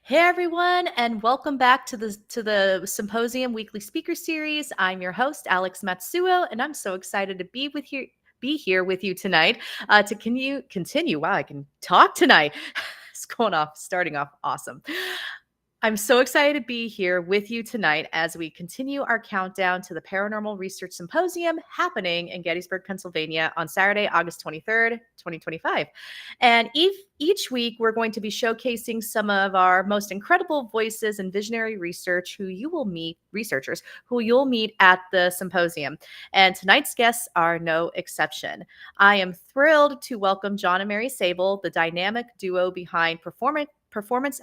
Hey everyone, and welcome back to the Symposium Weekly Speaker Series. I'm your host, Alex Matsuo, and I'm so excited to be here with you tonight to continue. Wow, I can talk tonight. It's starting off awesome. I'm so excited to be here with you tonight as we continue our countdown to the Paranormal Research Symposium happening in Gettysburg, Pennsylvania on Saturday, August 23rd, 2025. And each week, we're going to be showcasing some of our most incredible voices and visionary researchers who you'll meet at the symposium. And tonight's guests are no exception. I am thrilled to welcome John and Mary Sabol, the dynamic duo behind performance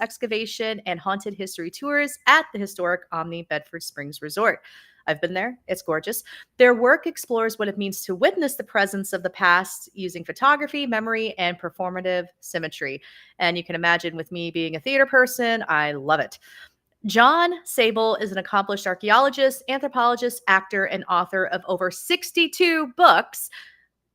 excavation and haunted history tours at the historic Omni Bedford Springs Resort. I've been there. It's gorgeous. Their work explores what it means to witness the presence of the past using photography, memory, and performative symmetry. And you can imagine, with me being a theater person, I love it. John Sabol is an accomplished archaeologist, anthropologist, actor, and author of over 62 books.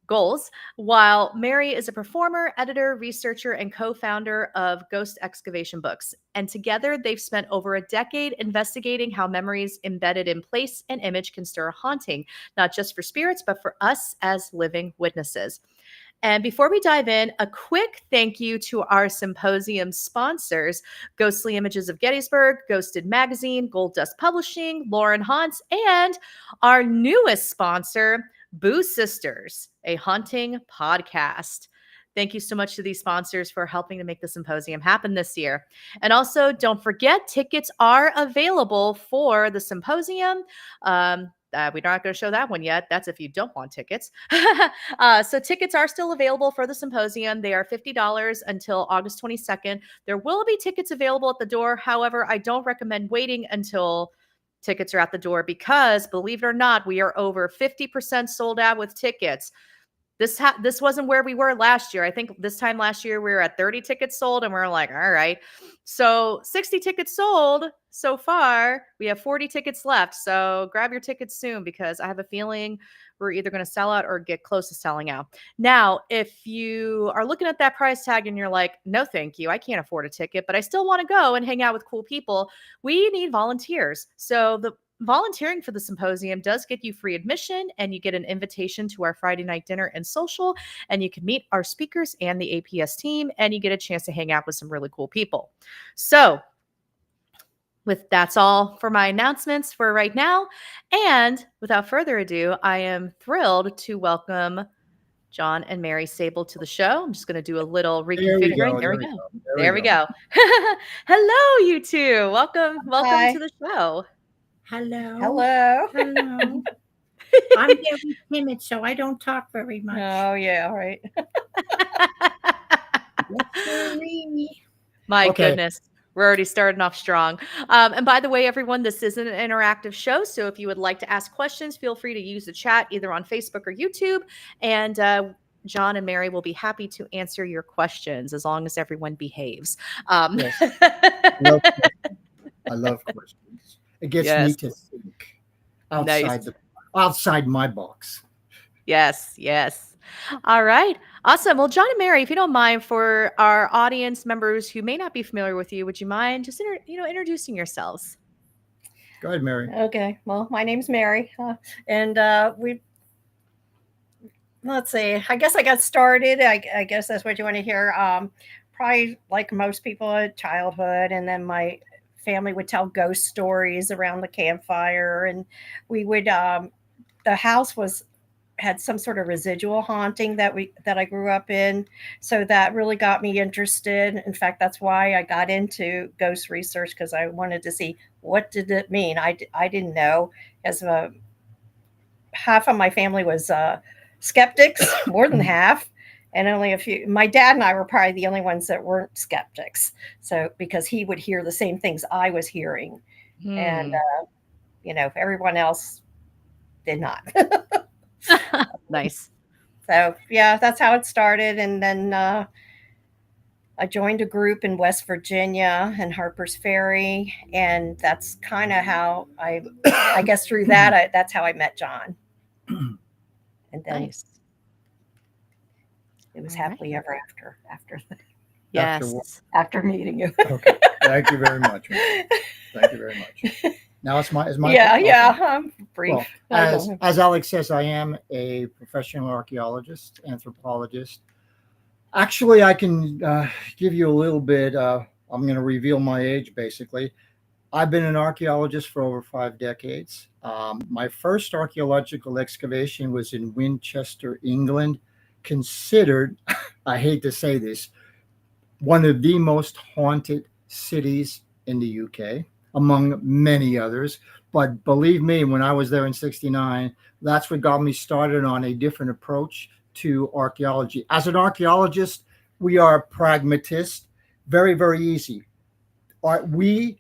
Goals, while Mary is a performer, editor, researcher, and co-founder of Ghost Excavation Books. And together, they've spent over a decade investigating how memories embedded in place and image can stir a haunting, not just for spirits, but for us as living witnesses. And before we dive in, a quick thank you to our symposium sponsors, Ghostly Images of Gettysburg, Ghosted Magazine, Gold Dust Publishing, Lauren Hantz, and our newest sponsor, Boo Sisters, a haunting podcast. Thank you so much to these sponsors for helping to make the symposium happen this year. And also, don't forget, tickets are available for the symposium. We're not going to show that one yet. That's if you don't want tickets. So tickets are still available for the symposium. They are $50 until August 22nd. There will be tickets available at the door. However, I don't recommend waiting until tickets are at the door because, believe it or not, we are over 50% sold out with tickets. This wasn't where we were last year. I think this time last year we were at 30 tickets sold and we're like, all right. So 60 tickets sold so far. We have 40 tickets left. So grab your tickets soon because I have a feeling we're either going to sell out or get close to selling out. Now, if you are looking at that price tag and you're like, no, thank you, I can't afford a ticket, but I still want to go and hang out with cool people, we need volunteers. So the volunteering for the symposium does get you free admission, and you get an invitation to our Friday night dinner and social, and you can meet our speakers and the APS team, and you get a chance to hang out with some really cool people. So that's all for my announcements for right now. And without further ado, I am thrilled to welcome John and Mary Sabol to the show. I'm just going to do a little reconfiguring. There we go. There we go. Hello, you two. Welcome Hi. to the show. Hello. I'm very timid, so I don't talk very much. Oh, yeah. All right. My goodness. We're already starting off strong. And by the way, everyone, this is an interactive show. So if you would like to ask questions, feel free to use the chat either on Facebook or YouTube. And John and Mary will be happy to answer your questions as long as everyone behaves. Yes. I love questions. It gets me to think outside my box. Yes. All right. Awesome. Well, John and Mary, if you don't mind, for our audience members who may not be familiar with you, would you mind just introducing yourselves? Go ahead, Mary. Okay. Well, my name's Mary, and let's see. I guess I got started. I guess that's what you want to hear. Probably like most people, at childhood, and then my family would tell ghost stories around the campfire, and we would. The house had some sort of residual haunting that I grew up in, so that really got me interested. In fact, that's why I got into ghost research, because I wanted to see what did it mean. I didn't know, as half of my family was skeptics, more than half, and only a few. My dad and I were probably the only ones that weren't skeptics, so because he would hear the same things I was hearing, and everyone else did not. Nice. So yeah, that's how it started. And then I joined a group in West Virginia and Harper's Ferry, and that's kind of how I guess through that, that's how I met John. And then nice. It was happily ever after that. After what? Yes. after meeting you. Okay. Thank you very much, Mary. Thank you very much. Now it's my Yeah, turn? yeah. Okay. I'm brief. Well, I know. as Alex says, I am a professional archaeologist, anthropologist. Actually, I can give you a little bit. I'm going to reveal my age, basically. I've been an archaeologist for over 5 decades. My first archaeological excavation was in Winchester, England, considered, I hate to say this, one of the most haunted cities in the UK, among many others. But believe me, when I was there in '69, that's what got me started on a different approach to archaeology. As an archaeologist, we are pragmatists, very, very easy. We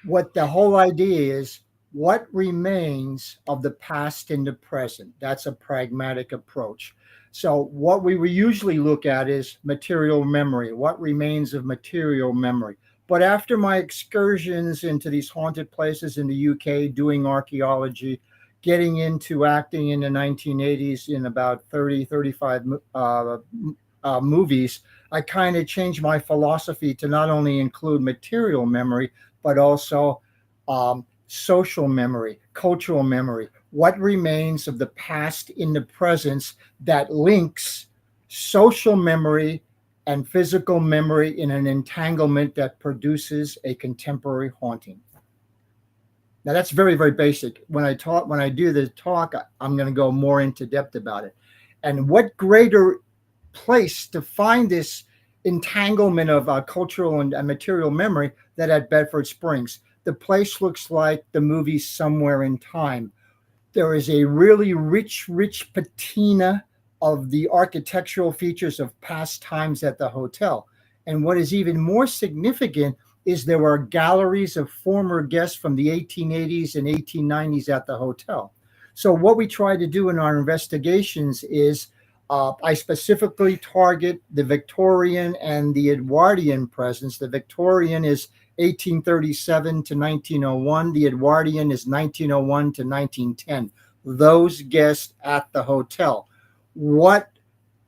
what the whole idea is, what remains of the past in the present. That's a pragmatic approach. So what we usually look at is material memory, what remains of material memory. But after my excursions into these haunted places in the UK doing archaeology, getting into acting in the 1980s in about 30 35 movies, I kind of changed my philosophy to not only include material memory but also social memory, cultural memory. What remains of the past in the present that links social memory and physical memory in an entanglement that produces a contemporary haunting. Now that's very, very basic. When I do the talk, I'm going to go more into depth about it. And what greater place to find this entanglement of cultural and material memory than at Bedford Springs. The place looks like the movie Somewhere in Time. There is a really rich patina of the architectural features of past times at the hotel. And what is even more significant is there are galleries of former guests from the 1880s and 1890s at the hotel. So what we try to do in our investigations is I specifically target the Victorian and the Edwardian presence. The Victorian is 1837 to 1901. The Edwardian is 1901 to 1910. Those guests at the hotel. What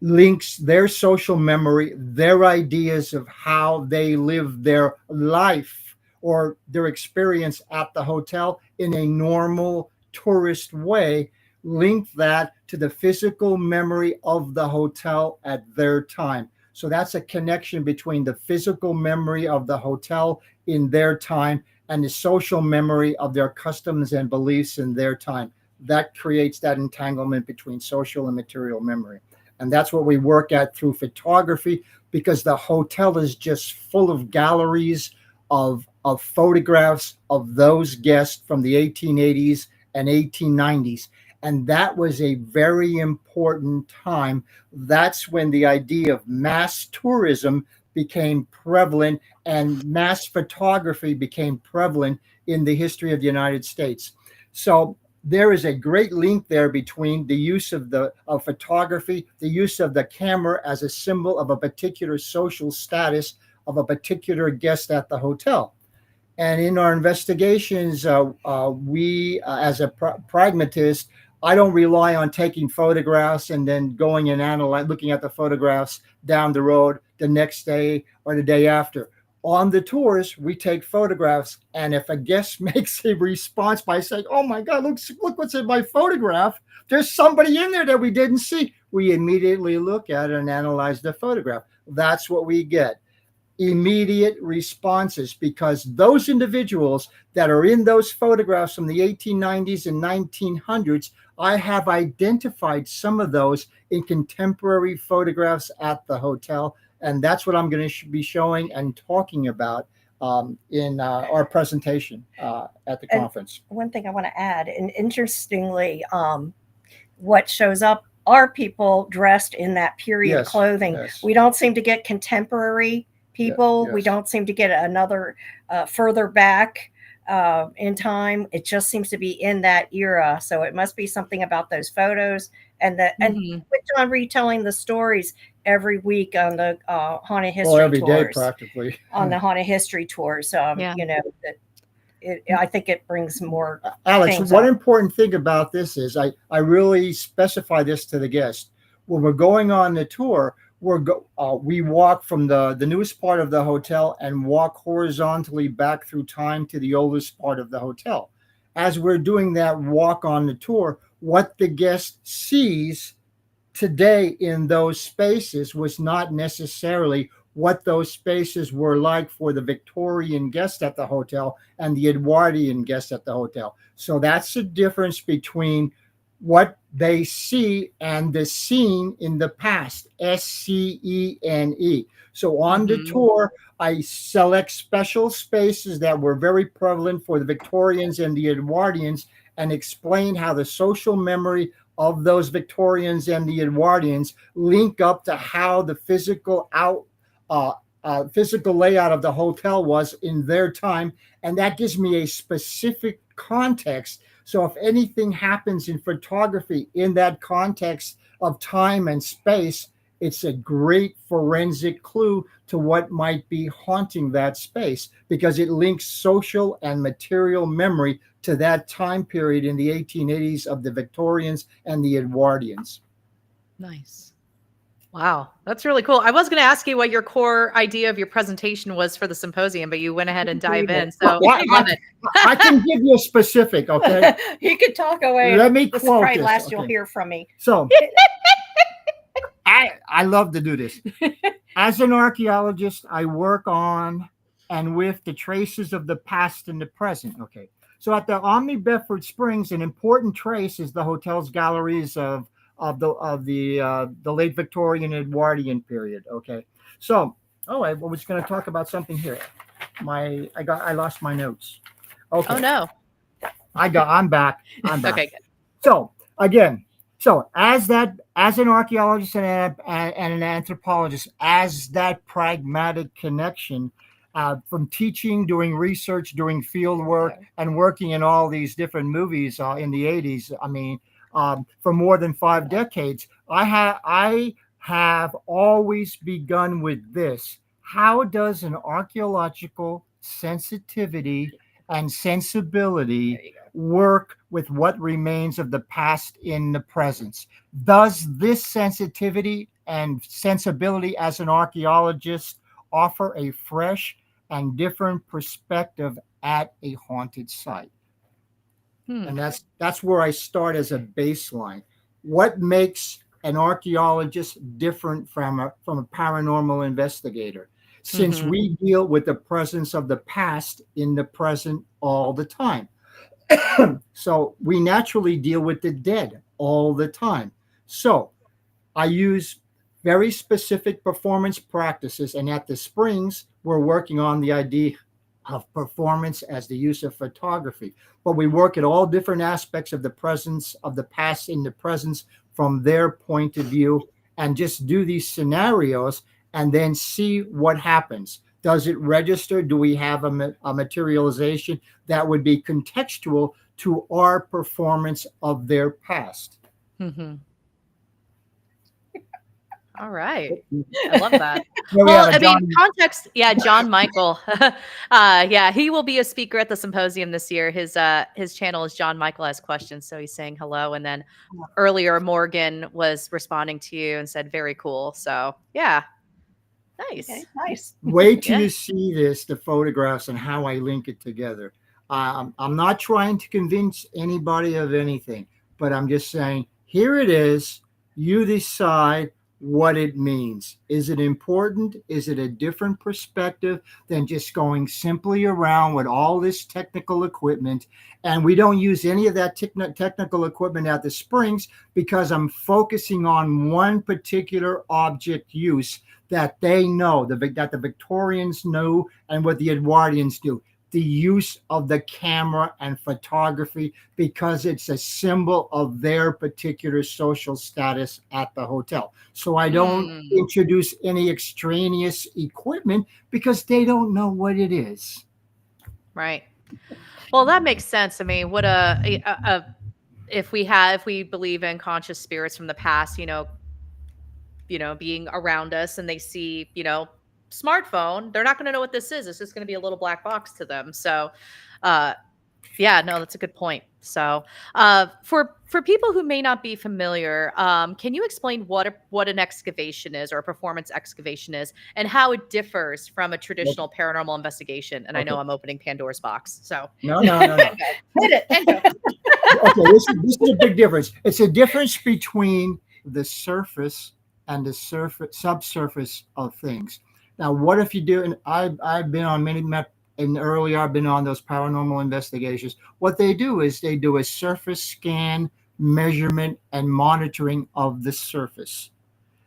links their social memory, their ideas of how they live their life or their experience at the hotel in a normal tourist way, link that to the physical memory of the hotel at their time. So that's a connection between the physical memory of the hotel in their time and the social memory of their customs and beliefs in their time. That creates that entanglement between social and material memory. And that's what we work at through photography, because the hotel is just full of galleries of photographs of those guests from the 1880s and 1890s. And that was a very important time. That's when the idea of mass tourism became prevalent and mass photography became prevalent in the history of the United States. So there is a great link there between the use of photography, the use of the camera as a symbol of a particular social status of a particular guest at the hotel. And in our investigations, we, as a pragmatist, I don't rely on taking photographs and then going and looking at the photographs down the road the next day or the day after. On the tours, we take photographs, and if a guest makes a response by saying, "Oh my God, look what's in my photograph," there's somebody in there that we didn't see, we immediately look at it and analyze the photograph. That's what we get. Immediate responses, because those individuals that are in those photographs from the 1890s and 1900s, I have identified some of those in contemporary photographs at the hotel. And that's what I'm going to be showing and talking about in our presentation at the conference. One thing I want to add, and interestingly, what shows up are people dressed in that period clothing. Yes. We don't seem to get contemporary people. Yes. We don't seem to get another further back in time. It just seems to be in that era. So it must be something about those photos and and with John retelling the stories every week on the haunted history every tours. day practically. On the haunted history tours. You know, I think it brings more. Alex, one important thing about this is I really specify this to the guest. When we're going on the tour, we walk from the newest part of the hotel and walk horizontally back through time to the oldest part of the hotel. As we're doing that walk on the tour, what the guest sees today in those spaces was not necessarily what those spaces were like for the Victorian guest at the hotel and the Edwardian guest at the hotel. So that's the difference between what they see and the scene in the past. SCENE. So on the Mm-hmm. tour, I select special spaces that were very prevalent for the Victorians and the Edwardians and explain how the social memory of those Victorians and the Edwardians link up to how the uh, physical layout of the hotel was in their time, and that gives me a specific context. So if anything happens in photography in that context of time and space, it's a great forensic clue to what might be haunting that space because it links social and material memory to that time period in the 1880s of the Victorians and the Edwardians. Nice. Wow, that's really cool. I was going to ask you what your core idea of your presentation was for the symposium, but you went ahead and dive in. So Well, love it. I can give you a specific, okay? You could talk away. Let me This is quote probably this. last you'll Okay. hear from me. So I love to do this. As an archaeologist, I work on and with the traces of the past and the present. Okay. So at the Omni Bedford Springs, an important trace is the hotel's galleries of the late Victorian Edwardian period. Okay. So I was going to talk about something here. I lost my notes. Okay. Oh no. I'm back. I'm back. Okay, good. So again, as an archaeologist and an anthropologist, as that pragmatic connection from teaching, doing research, doing field work, and working in all these different movies in the 80s. I mean, for more than 5 decades, I have always begun with this. How does an archaeological sensitivity and sensibility work with what remains of the past in the present? Does this sensitivity and sensibility as an archaeologist offer a fresh and different perspective at a haunted site? And that's where I start as a baseline. What makes an archaeologist different from a paranormal investigator? Since Mm-hmm. we deal with the presence of the past in the present all the time. So we naturally deal with the dead all the time. So I use very specific performance practices. And at the Springs, we're working on the idea of performance as the use of photography. But we work at all different aspects of the presence of the past in the presence from their point of view and just do these scenarios and then see what happens. Does it register? Do we have a materialization that would be contextual to our performance of their past? Mm-hmm. All right. I love that. Here we Well, have a I mean, John. context, yeah, John Michael. Yeah, he will be a speaker at the symposium this year. His channel is John Michael Has Questions, so he's saying hello. And then earlier Morgan was responding to you and said very cool. So yeah. Nice. Okay, nice. Wait till Yeah. you see this, the photographs, and how I link it together. I'm not trying to convince anybody of anything, but I'm just saying, here it is. You decide what it means. Is it important? Is it a different perspective than just going simply around with all this technical equipment? And we don't use any of that technical equipment at the Springs because I'm focusing on one particular object use that they know, that the Victorians knew and what the Edwardians do. The use of the camera and photography because it's a symbol of their particular social status at the hotel. So I don't introduce any extraneous equipment because they don't know what it is. Right. Well, that makes sense. I mean, what if we believe in conscious spirits from the past, being around us and they see, smartphone, they're not going to know what this is. It's just going to be a little black box to them. So, uh, Yeah, no, that's a good point. So, for people who may not be familiar, can you explain what an excavation is, or a performance excavation is, and how it differs from a Okay. traditional paranormal investigation? And I know Okay. I'm opening Pandora's box. So, No, no, no, no. Hit it. and go. Okay, this is a big difference. It's a difference between the surface and the surface subsurface of things. Now, what if you do? And I've been on many and earlier I've been on those paranormal investigations. What they do is they do a surface scan, measurement, and monitoring of the surface,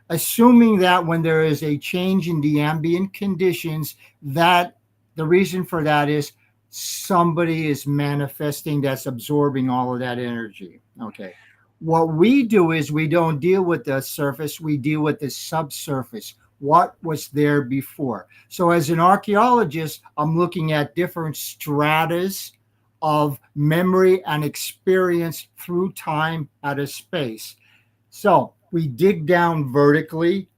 assuming that when there is a change in the ambient conditions, that the reason for that is somebody is manifesting that's absorbing all of that energy. Okay. What we do is we don't deal with the surface, we deal with the subsurface. What was there before? So, as an archaeologist, I'm looking at different stratas of memory and experience through time at a space. So we dig down vertically,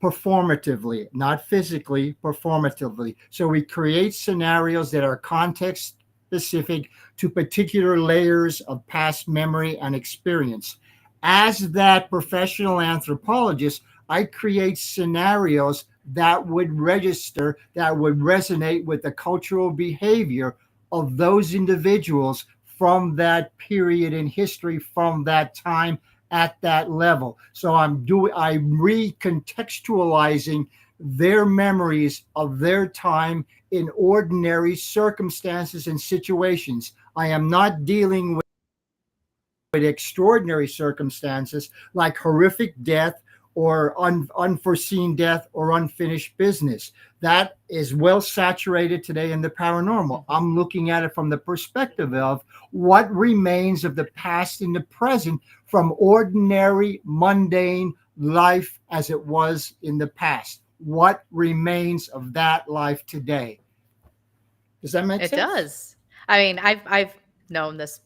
performatively, not physically, performatively. So we create scenarios that are context specific to particular layers of past memory and experience. As that professional anthropologist, I create scenarios that would register, that would resonate with the cultural behavior of those individuals from that period in history, from that time at that level. So I'm recontextualizing their memories of their time in ordinary circumstances and situations. I am not dealing with extraordinary circumstances like horrific death or unforeseen death or unfinished business. That is well saturated today in the paranormal. I'm looking at it from the perspective of what remains of the past in the present from ordinary, mundane life as it was in the past. What remains of that life today? Does that make It sense? does. I mean, I've known this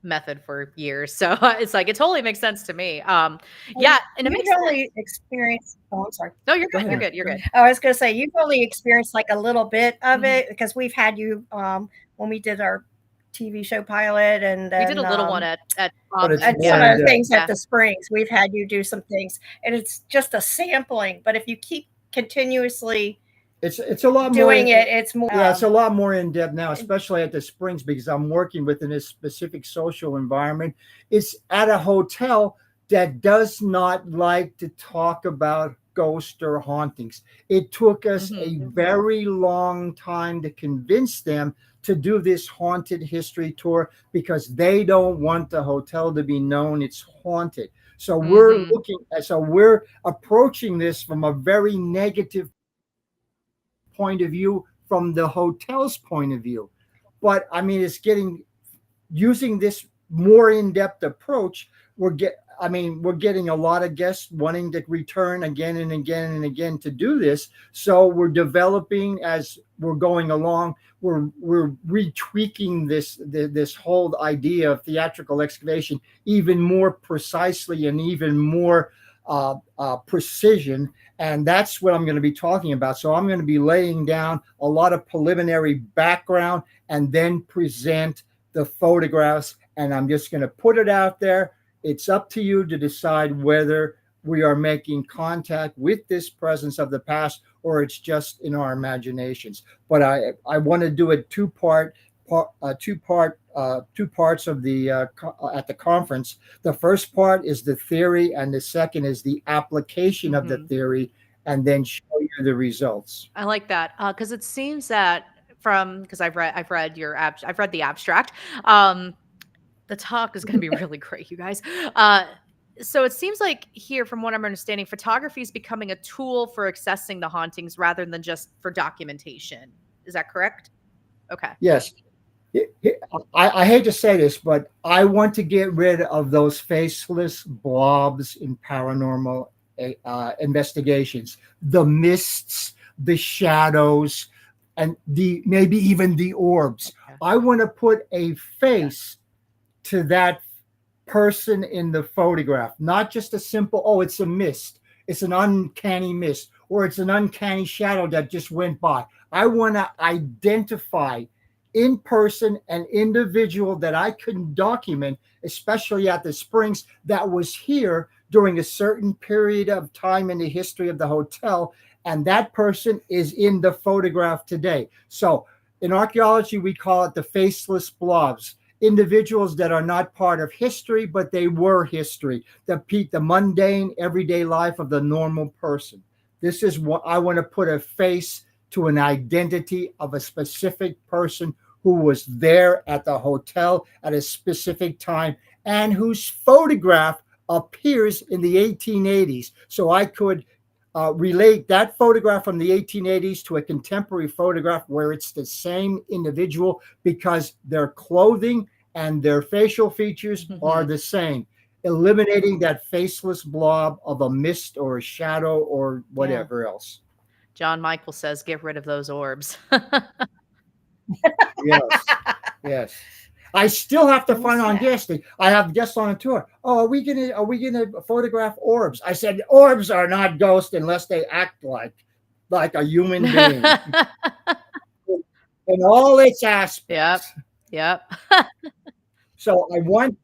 method for years, so it's like it totally makes sense to me. Yeah, and it You've makes sense. only experienced. Oh, I'm sorry. No, you're Go good. You're ahead. good. You're Go good. ahead. I was going to say you've only experienced like a little bit of Mhm. it because we've had you when we did our TV show pilot, and We did a then little one at But it's Omni. and more some Yeah, in of the depth. things at yeah. the Springs. We've had you do some things, and it's just a sampling. But if you keep continuously It's a lot more. doing it, it's more. Yeah, it's a lot more in depth now, especially at the Springs, because I'm working within a specific social environment. It's at a hotel that does not like to talk about ghosts or hauntings. It took us Hmm. a very long time to convince them to do this haunted history tour because they don't want the hotel to be known it's haunted. Hmm. So we're approaching this from a very negative point of view, from the hotel's point of view. But I mean, it's getting using this more in-depth approach. We're getting a lot of guests wanting to return again and again and again to do this. So we're developing as we're going along. We're retweaking this whole idea of theatrical excavation even more precisely and even more precision, and that's what I'm going to be talking about. So I'm going to be laying down a lot of preliminary background and then present the photographs, and I'm just going to put it out there. It's up to you to decide whether we are making contact with this presence of the past or it's just in our imaginations. But I want to do a two parts of the at the conference. The first part is the theory, and the second is the application of the Hmm. theory, and then show you the results. I like that because it seems that because I've read the abstract. Um, the talk is going to be really great, you guys. So it seems like here, from what I'm understanding, photography is becoming a tool for accessing the hauntings rather than just for documentation. Is that correct? Okay. Yes, I hate to say this, but I want to get rid of those faceless blobs in paranormal investigations, the mists, the shadows, and the maybe even the orbs. Okay. I want to put a face Yes. to that person in the photograph, not just a simple, oh, it's a mist, it's an uncanny mist, or it's an uncanny shadow that just went by. I want to identify in person an individual that I couldn't document, especially at the Springs, that was here during a certain period of time in the history of the hotel. And that person is in the photograph today. So in archaeology, we call it the faceless blobs, individuals that are not part of history, but they were history, the mundane, everyday life of the normal person. This is what I want to put a face to, an identity of a specific person who was there at the hotel at a specific time and whose photograph appears in the 1880s. So I could relate that photograph from the 1880s to a contemporary photograph where it's the same individual because their clothing and their facial features are the same, eliminating that faceless blob of a mist or a shadow or whatever else. John Michael says, get rid of those orbs. Yes, yes. I still have to find on guesting. I have guests on a tour. Oh, are we gonna photograph orbs? I said orbs are not ghosts unless they act like a human being in all its aspects. Yep. So I want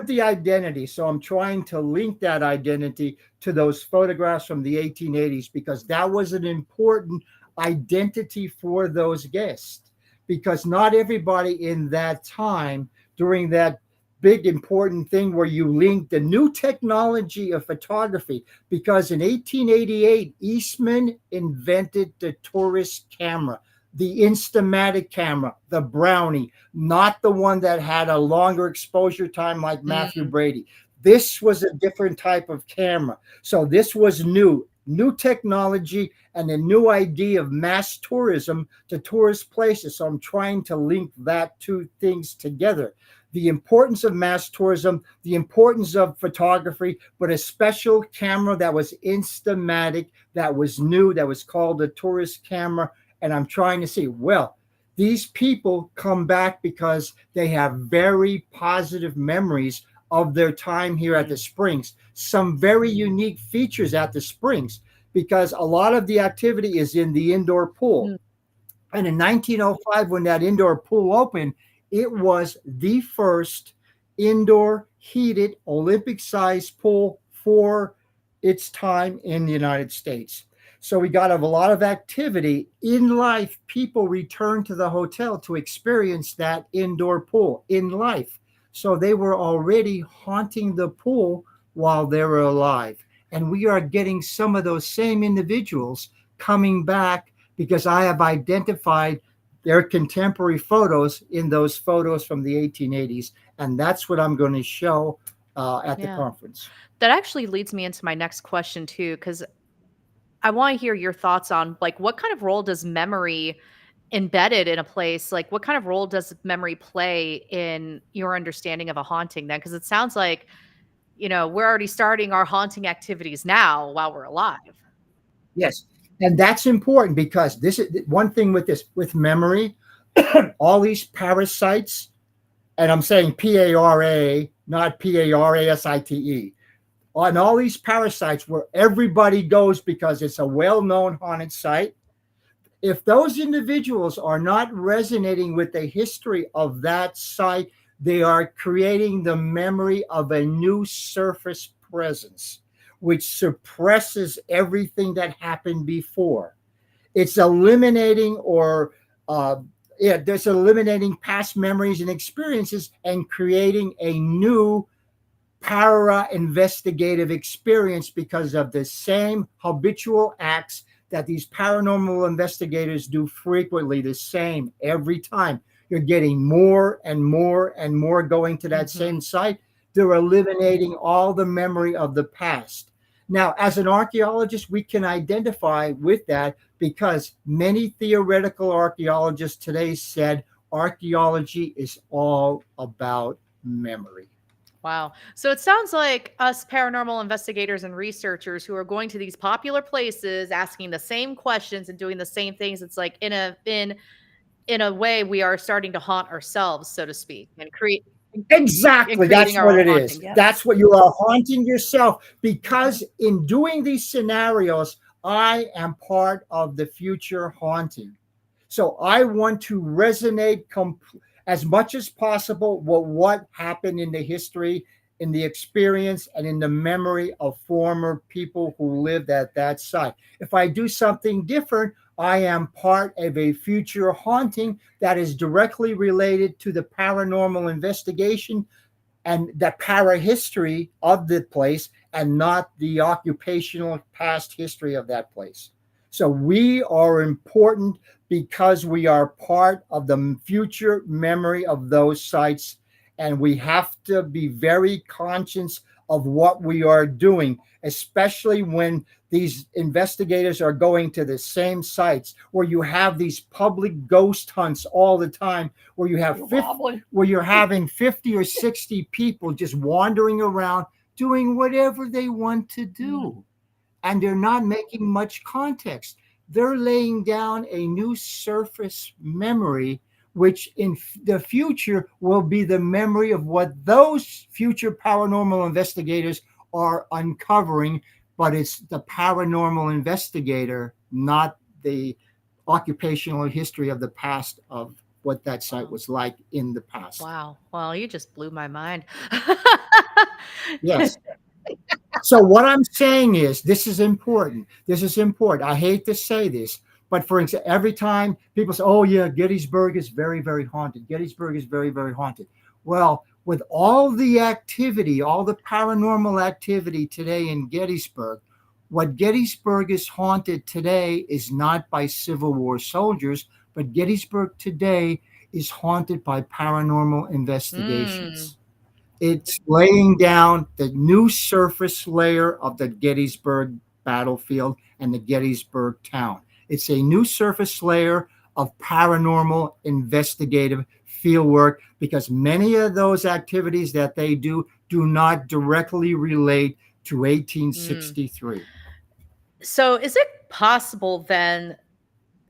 the identity. So I'm trying to link that identity to those photographs from the 1880s because that was an important identity for those guests. Because not everybody in that time, during that big important thing where you link the new technology of photography, because in 1888, Eastman invented the tourist camera, the Instamatic camera, the Brownie, not the one that had a longer exposure time like Matthew Brady. This was a different type of camera. So this was new technology and a new idea of mass tourism to tourist places. So I'm trying to link that two things together. The importance of mass tourism, the importance of photography, but a special camera that was Instamatic, that was new, that was called a tourist camera. And I'm trying to see, well, these people come back because they have very positive memories of their time here at the Springs. Some very unique features at the Springs because a lot of the activity is in the indoor pool. And in 1905, when that indoor pool opened, it was the first indoor heated Olympic-sized pool for its time in the United States. So we got a lot of activity in life. People return to the hotel to experience that indoor pool in life. So they were already haunting the pool while they were alive. And we are getting some of those same individuals coming back because I have identified their contemporary photos in those photos from the 1880s. And that's what I'm going to show at the conference. That actually leads me into my next question too, because I want to hear your thoughts on like what kind of role does memory embedded in a place, like what kind of role does memory play in your understanding of a haunting then? Because it sounds like, we're already starting our haunting activities now while we're alive. Yes. And that's important because this is one thing with memory, all these parasites, and I'm saying P-A-R-A, not P-A-R-A-S-I-T-E, on all these parasites where everybody goes because it's a well-known haunted site. If those individuals are not resonating with the history of that site, they are creating the memory of a new surface presence, which suppresses everything that happened before. It's eliminating there's eliminating past memories and experiences and creating a new para-investigative experience because of the same habitual acts that these paranormal investigators do frequently, the same every time. You're getting more and more and more going to that same site. They're eliminating all the memory of the past. Now, as an archaeologist, we can identify with that because many theoretical archaeologists today said archaeology is all about memory. Wow. So it sounds like us paranormal investigators and researchers who are going to these popular places, asking the same questions and doing the same things. It's like in a way we are starting to haunt ourselves, so to speak, and Exactly. That's creating our what own it is. haunting. Yes. That's what you are haunting yourself because in doing these scenarios, I am part of the future haunting. So I want to resonate as much as possible with what happened in the history, in the experience, and in the memory of former people who lived at that site. If I do something different, I am part of a future haunting that is directly related to the paranormal investigation and the para history of the place, and not the occupational past history of that place. So we are important because we are part of the future memory of those sites, and we have to be very conscious of what we are doing, especially when these investigators are going to the same sites where you have these public ghost hunts all the time, where you have 50, where you're having 50 or 60 people just wandering around doing whatever they want to do, and they're not making much context. They're laying down a new surface memory, which in the future will be the memory of what those future paranormal investigators are uncovering. But it's the paranormal investigator, not the occupational history of the past of what that site was like in the past. Wow. Well, you just blew my mind. Yes. So what I'm saying is, this is important. This is important. I hate to say this, but for example, every time people say, "Oh yeah, Gettysburg is very, very haunted. Gettysburg is very, very haunted." Well, with all the activity, all the paranormal activity today in Gettysburg, what Gettysburg is haunted today is not by Civil War soldiers, but Gettysburg today is haunted by paranormal investigations. It's laying down the new surface layer of the Gettysburg battlefield and the Gettysburg town. It's a new surface layer of paranormal investigative fieldwork, because many of those activities that they do not directly relate to 1863. So is it possible then,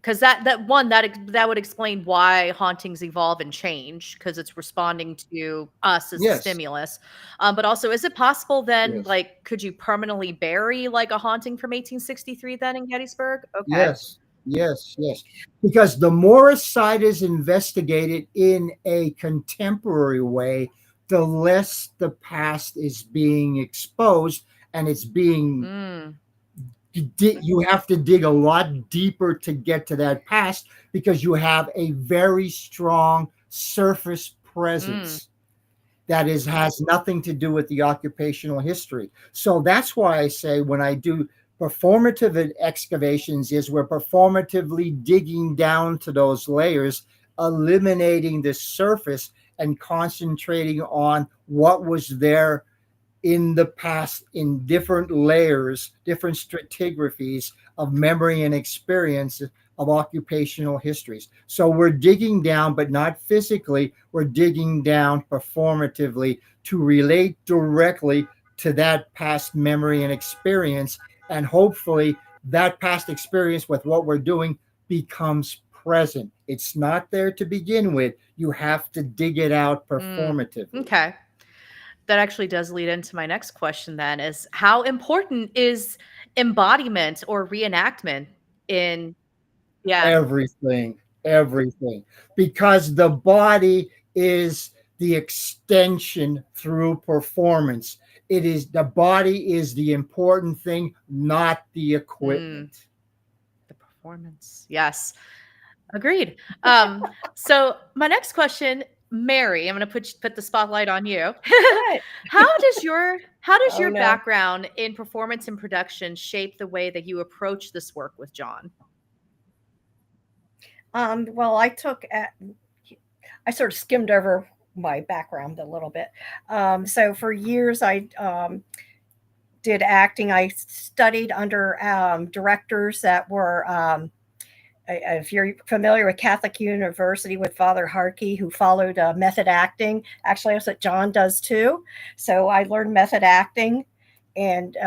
because that would explain why hauntings evolve and change, because it's responding to us as a Yes, stimulus. But also, is it possible then, yes, like, could you permanently bury like a haunting from 1863 then in Gettysburg? Okay. yes, yes, yes. Because the more a site is investigated in a contemporary way, the less the past is being exposed, and it's being Mm, you have to dig a lot deeper to get to that past, because you have a very strong surface mm, presence that has nothing to do with the occupational history. So that's why I say, when I do performative excavations, is we're performatively digging down to those layers, eliminating the surface and concentrating on what was there in the past, in different layers, different stratigraphies of memory and experience of occupational histories. So we're digging down, but not physically. We're digging down performatively to relate directly to that past memory and experience. And hopefully, that past experience with what we're doing becomes present. It's not there to begin with. You have to dig it out mm. performatively. Okay. That actually does lead into my next question then, is how important is embodiment or reenactment in yeah. Everything, everything. Because the body is the extension through performance. It is the body is the important thing, not the Mm, equipment. the performance. Yes. Agreed. So my next question, Mary, I'm going to put the spotlight on you. What? How does your Oh no. background in performance and production shape the way that you approach this work with John? Well, I sort of skimmed over my background a little bit. So for years, I did acting. I studied under directors that were, if you're familiar with Catholic University with Father Harkey, who followed method acting. Actually, that's what John does too. So I learned method acting, and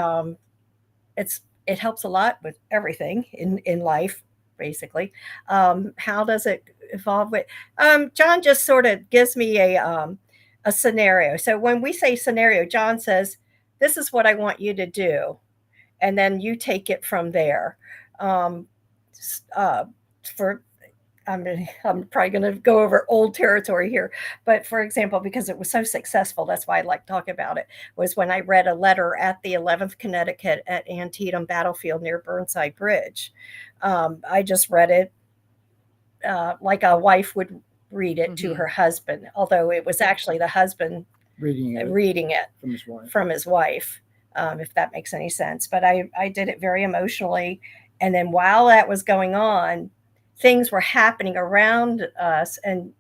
it helps a lot with everything in life, basically. How does it evolve with? John just sort of gives me a scenario. So when we say scenario, John says, "This is what I want you to do," and then you take it from there. Um, s- uh, for I'm probably going to go over old territory here, but for example, because it was so successful, that's why I like talking about it. Was when I read a letter at the 11th Connecticut at Antietam Battlefield near Burnside Bridge. I just read it like a wife would read it to Mm-hmm. her husband, although it was actually the husband reading it from his wife. From his wife, if that makes any sense. But I did it very emotionally. And then while that was going on, things were happening around us, and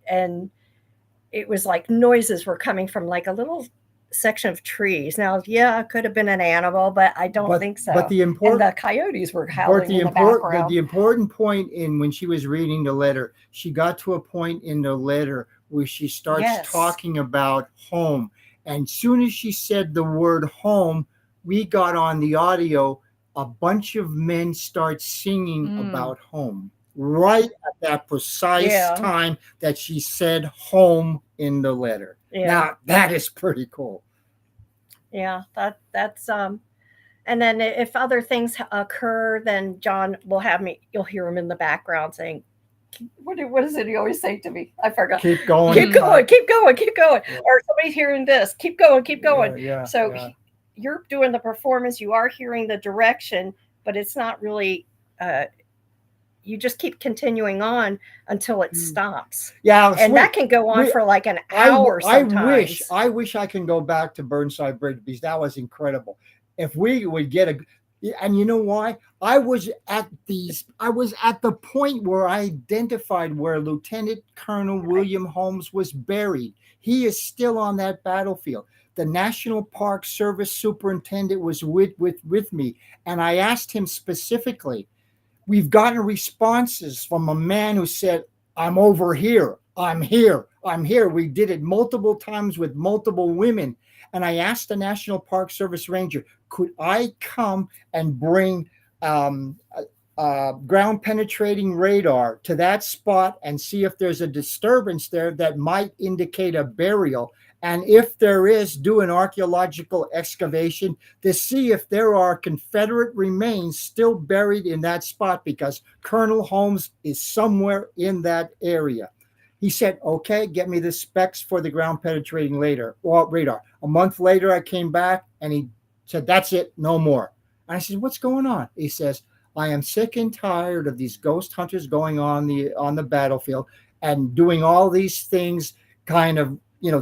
it was like noises were coming from like a little section of trees. Now, yeah, it could have been an animal, but I don't think so. But the and important the coyotes were howling in the background. the important point in when she was reading the letter, she got to a point in the letter where she starts Yes. talking about home. And soon as she said the word home, we got on the audio. A bunch of men start singing about home right at that precise time that she said home in the letter. Now that is pretty cool. Yeah, that's and then if other things occur, then John will have me. You'll hear him in the background saying, what is it he always say to me? I forgot. Keep going. Keep going. Keep going. Keep going. Yeah. Or somebody's hearing this. Keep going. Keep going. So you're doing the performance. You are hearing the direction, but it's not really. You just keep continuing on until it stops. Yeah, and that can go on for like an hour. Sometimes. I wish I can go back to Burnside Bridge because that was incredible. If we would get and you know why? I was at the point where I identified where Lieutenant Colonel William Holmes was buried. He is still on that battlefield. The National Park Service superintendent was with me, and I asked him specifically. We've gotten responses from a man who said, I'm over here. I'm here. I'm here. We did it multiple times with multiple women. And I asked the National Park Service ranger, could I come and bring ground penetrating radar to that spot and see if there's a disturbance there that might indicate a burial? And if there is, do an archaeological excavation to see if there are Confederate remains still buried in that spot, because Colonel Holmes is somewhere in that area. He said, okay, get me the specs for the ground penetrating radar. A month later, I came back and he said, that's it, no more. And I said, what's going on? He says, I am sick and tired of these ghost hunters going on the battlefield and doing all these things, kind of,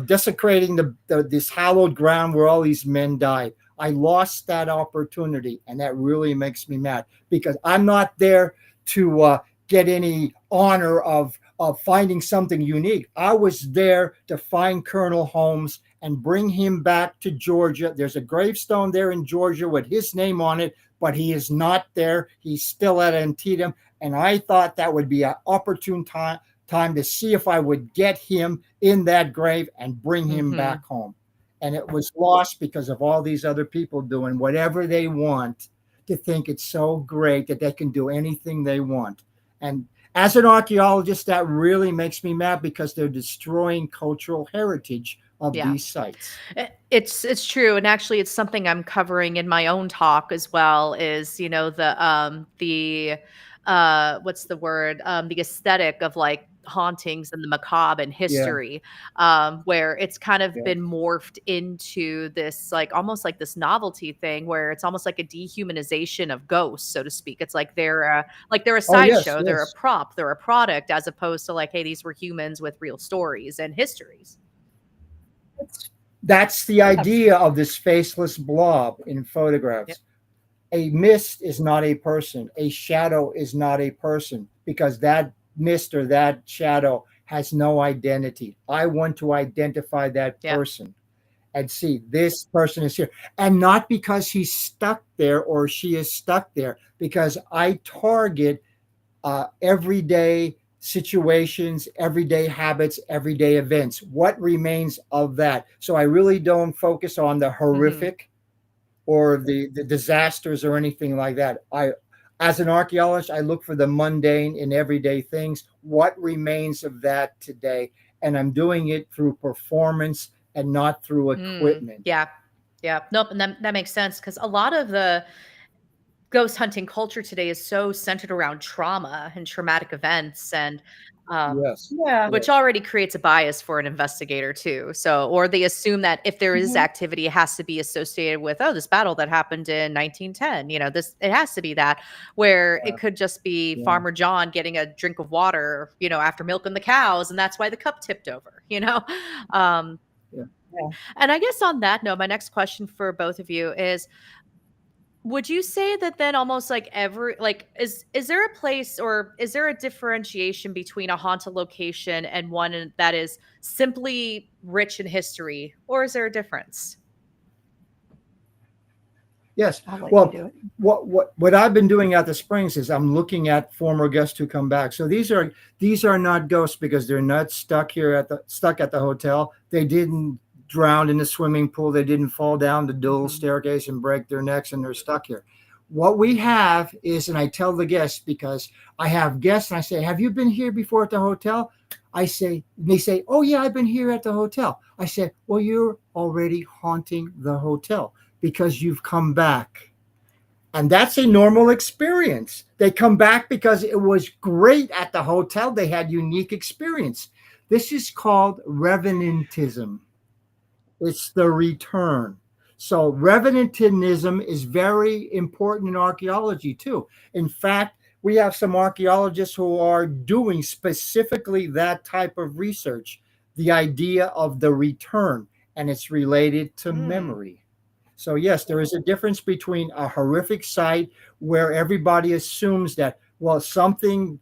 desecrating this hallowed ground where all these men died. I lost that opportunity, and that really makes me mad because I'm not there to get any honor of finding something unique. I was there to find Colonel Holmes and bring him back to Georgia. There's a gravestone there in Georgia with his name on it, but he is not there. He's still at Antietam, and I thought that would be an opportune time to see if I would get him in that grave and bring him back home. And it was lost because of all these other people doing whatever they want to think it's so great that they can do anything they want. And as an archaeologist, that really makes me mad because they're destroying cultural heritage of these sites. It's true, and actually, it's something I'm covering in my own talk as well. Is the what's the word? The aesthetic of like hauntings and the macabre and history, where it's kind of been morphed into this like almost like this novelty thing, where it's almost like a dehumanization of ghosts, so to speak. It's like they're a sideshow, they're a prop, they're a product, as opposed to like, hey, these were humans with real stories and histories. That's the idea of this faceless blob in photographs. A mist is not a person. A shadow is not a person, because that mist or that shadow has no identity. I want to identify that person and see this person is here. And not because he's stuck there or she is stuck there, because I target everyday situations, everyday habits, everyday events. What remains of that? So I really don't focus on the horrific or the disasters or anything like that. As an archaeologist, I look for the mundane and everyday things. What remains of that today? And I'm doing it through performance and not through equipment. Yeah. Nope. And that makes sense, because a lot of the ghost hunting culture today is so centered around trauma and traumatic events, and Yes. Yeah. which Yes. already creates a bias for an investigator too. So, or they assume that if there is Mhm. activity, it has to be associated with, oh, this battle that happened in 1910. This it has to be that. Where Yeah. it could just be Yeah. Farmer John getting a drink of water, after milking the cows, and that's why the cup tipped over. Um, Yeah. Yeah. and I guess on that note, my next question for both of you is, would you say that then almost like every like is there a place, or is there a differentiation between a haunted location and that is simply rich in history, or is there a difference? Yes. I'll let you Well, do it. what I've been doing at the Springs is I'm looking at former guests who come back. So these are not ghosts because they're not stuck at the hotel. They didn't drown in the swimming pool. They didn't fall down the dual Mhm. staircase and break their necks, and they're stuck here. What we have is, and I tell the guests because I have guests, and I say, "Have you been here before at the hotel?" They say, "Oh yeah, I've been here at the hotel." I said, "Well, you're already haunting the hotel because you've come back." And that's a normal experience. They come back because it was great at the hotel. They had unique experience. This is called revenantism. It's the return. So revenantism is very important in archaeology too. In fact, we have some archaeologists who are doing specifically that type of research, the idea of the return, and it's related to Hmm. memory. So yes, there is a difference between a horrific site where everybody assumes that, well, something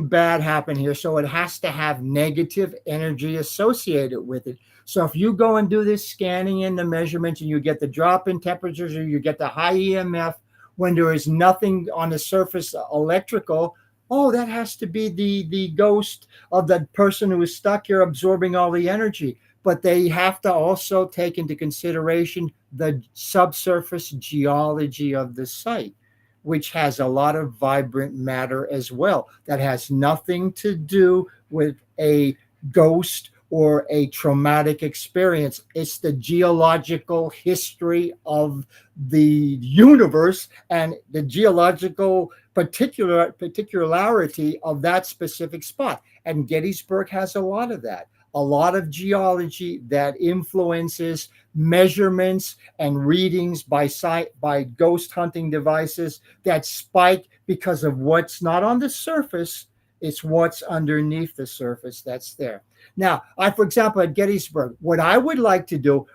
bad happened here, so it has to have negative energy associated with it. So if you go and do this scanning and the measurements and you get the drop in temperatures or you get the high EMF when there is nothing on the surface electrical, oh, that has to be the ghost of the person who is stuck here absorbing all the energy. But they have to also take into consideration the subsurface geology of the site, which has a lot of vibrant matter as well. That has nothing to do with a ghost or a traumatic experience. It's the geological history of the universe and the geological particularity of that specific spot. And Gettysburg has a lot of that, a lot of geology that influences measurements and readings by ghost hunting devices that spike because of what's not on the surface. It's what's underneath the surface that's there. Now, for example, at Gettysburg, what I would like to do,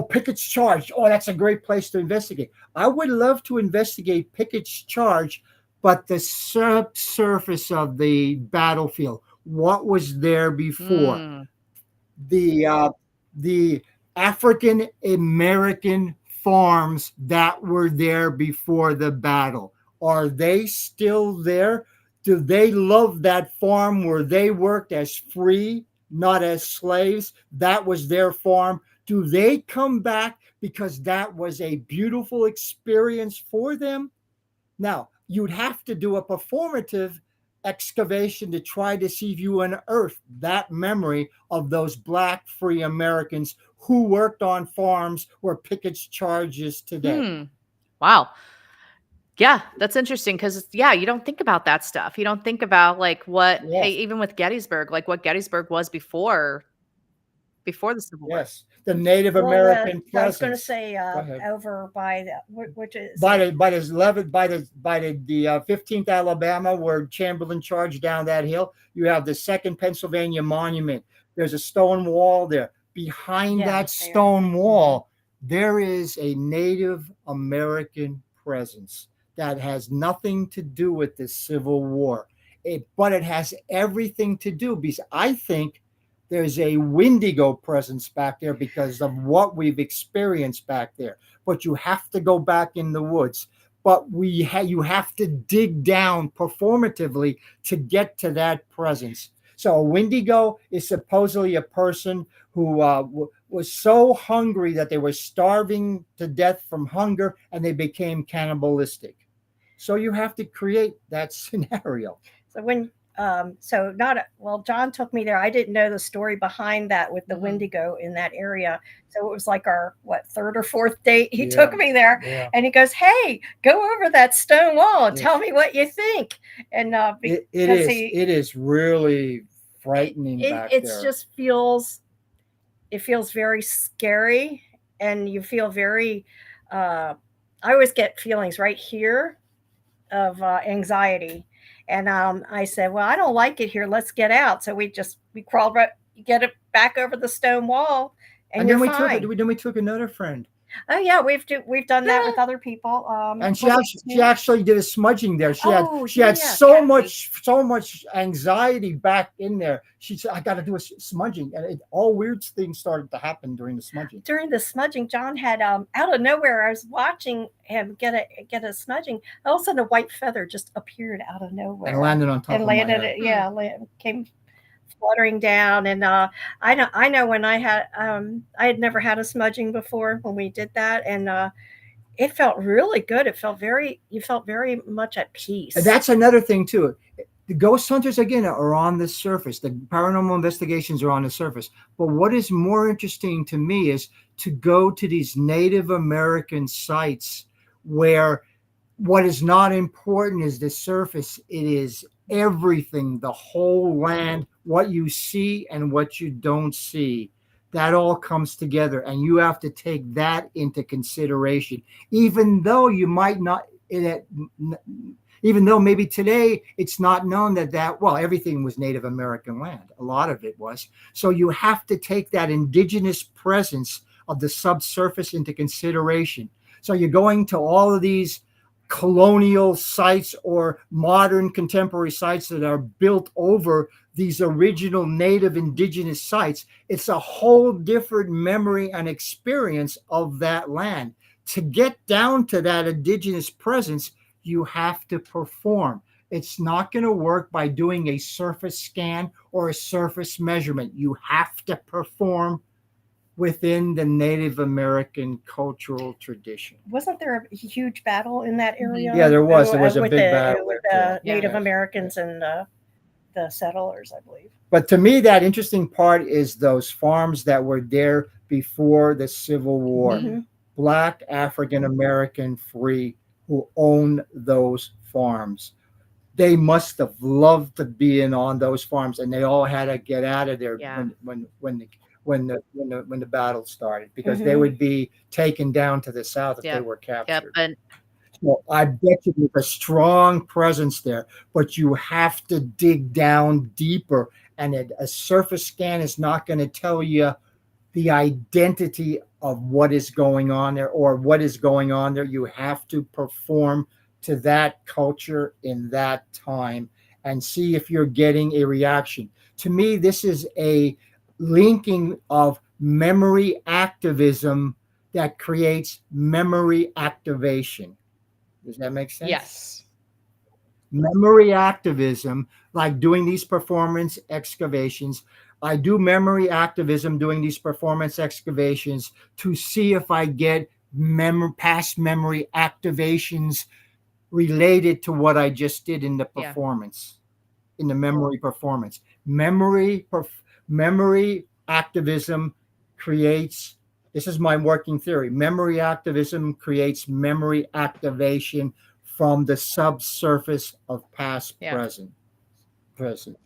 Pickett's Charge. Oh, that's a great place to investigate. I would love to investigate Pickett's Charge, but the subsurface of the battlefield, what was there before? Hmm. The African American farms that were there before the battle. Are they still there? Do they love that farm where they worked as free, not as slaves? That was their farm. Do they come back because that was a beautiful experience for them? Now, you'd have to do a performative excavation to try to see if you unearth that memory of those black free Americans who worked on farms where Pickett's Charge is today. Hmm. Wow. Yeah, that's interesting because, yeah, you don't think about that stuff. You don't think about like Yes, even with Gettysburg, like what Gettysburg was before the Civil War. yes. The Native Well, American I was going to presence. say Go ahead. over by the which is by it? the by the 11 by the 15th Alabama, where Chamberlain charged down that hill, you have the Second Pennsylvania Monument. There's a stone wall there. Behind Yeah, that there. stone Hmm. wall, there is a Native American presence that has nothing to do with the Civil War. But it has everything to do because I think there's a Wendigo presence back there because of what we've experienced back there. But you have to go back in the woods. But you have to dig down performatively to get to that presence. So a Wendigo is supposedly a person who was so hungry that they were starving to death from hunger and they became cannibalistic. So you have to create that scenario. So when So not well. John took me there. I didn't know the story behind that with the Mhm. Wendigo in that area. So it was like our third or fourth date. He Yeah. took me there, Yeah. and he goes, "Hey, go over that stone wall and Yes. tell me what you think." And It because is. It is really frightening back it there. just feels very scary, and you feel very. I always get feelings right here of anxiety. And I said, "Well, I don't like it here. Let's get out." So we crawled right, get it back over the stone wall, and And you're then we took it. fine. Then we took another friend. Oh yeah, we've done that Yeah. with other people. And Was it she Tina? actually did a smudging there. Oh She yeah, had yeah, so Kathy. much anxiety back in there. She said, "I got to do a smudging," and all weird things started to happen during the smudging. During the smudging, John had out of nowhere. I was watching him get a smudging. All of a sudden, a white feather just appeared out of nowhere And landed on top and of my landed. head. Yeah, came fluttering down. And I know when I had never had a smudging before when we did that, and it felt really good. You felt very much at peace. And that's another thing too. The ghost hunters again are on the surface. The paranormal investigations are on the surface. But what is more interesting to me is to go to these Native American sites where what is not important is the surface. It is everything, the whole land, what you see and what you don't see. That all comes together, and you have to take that into consideration, even though you might not. Even though maybe today it's not known well, everything was Native American land. A lot of it was. So you have to take that indigenous presence of the subsurface into consideration. So you're going to all of these colonial sites or modern contemporary sites that are built over these original native indigenous sites. It's a whole different memory and experience of that land. To get down to that indigenous presence, you have to perform. It's not going to work by doing a surface scan or a surface measurement. You have to perform within the Native American cultural tradition. Wasn't there a huge battle in that area? Yeah, there was. There was a with big the battle with there, the too. Native Yes. Americans and the settlers, I believe. But to me, that interesting part is those farms that were there before the Civil War. Mhm. Black African American free who own those farms. They must have loved to be in on those farms, and they all had to get out of there Yeah. when the battle started, because they Mhm. would be taken down to the south if they Yep. were Yep. captured. And So I bet you there's a strong presence there, but you have to dig down deeper, and a surface scan is not going to tell you the identity of what is going on there or what is going on there. You have to perform to that culture in that time and see if you're getting a reaction. To me, this is a linking of memory activism that creates memory activation. Does that make sense? yes. Memory activism, like doing these performance excavations. I do memory activism doing these performance excavations to see if I get past memory activations related to what I just did in the Yeah. performance, in the memory performance. Memory activism creates, this is my working theory, memory activism creates memory activation from the subsurface of past Yeah. present.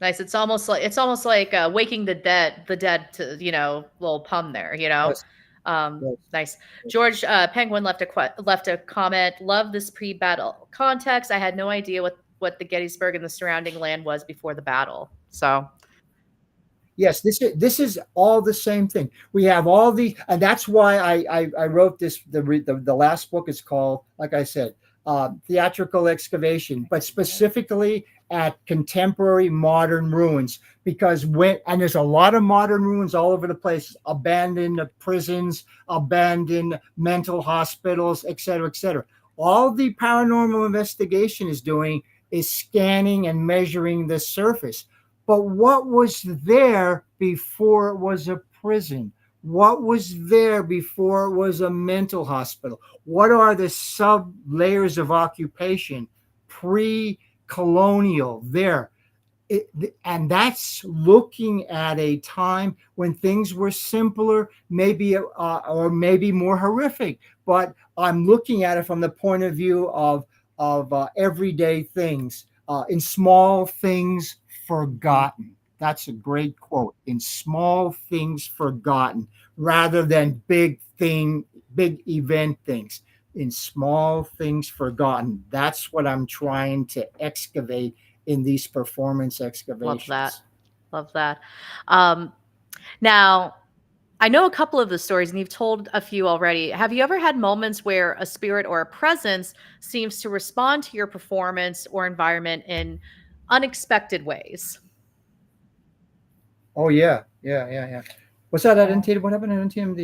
Nice. It's almost like waking the dead to, little pun there, Yes, yes. Nice. George Penguin left a comment. Love this pre-battle context. I had no idea what the Gettysburg and the surrounding land was before the battle. So Yes, this is all the same thing. We have all the, and that's why I wrote this. The last book is called, like I said, theatrical excavation, but specifically at contemporary modern ruins, because and there's a lot of modern ruins all over the place, abandoned prisons, abandoned mental hospitals, et cetera, et cetera. All the paranormal investigation is doing is scanning and measuring the surface. But what was there before it was a prison? What was there before it was a mental hospital? What are the sub layers of occupation pre-colonial there? and that's looking at a time when things were simpler, maybe or maybe more horrific. But I'm looking at it from the point of view of everyday things, in small things forgotten. That's a great quote. In small things forgotten, rather than big event things. In small things forgotten. That's what I'm trying to excavate in these performance Love that. excavations. Love that. Um, Now, I know a couple of the stories, and you've told a few already. Have you ever had moments where a spirit or a presence seems to respond to your performance or environment in unexpected ways? Oh yeah. What's that at Yeah. Antietam? What happened at Antietam?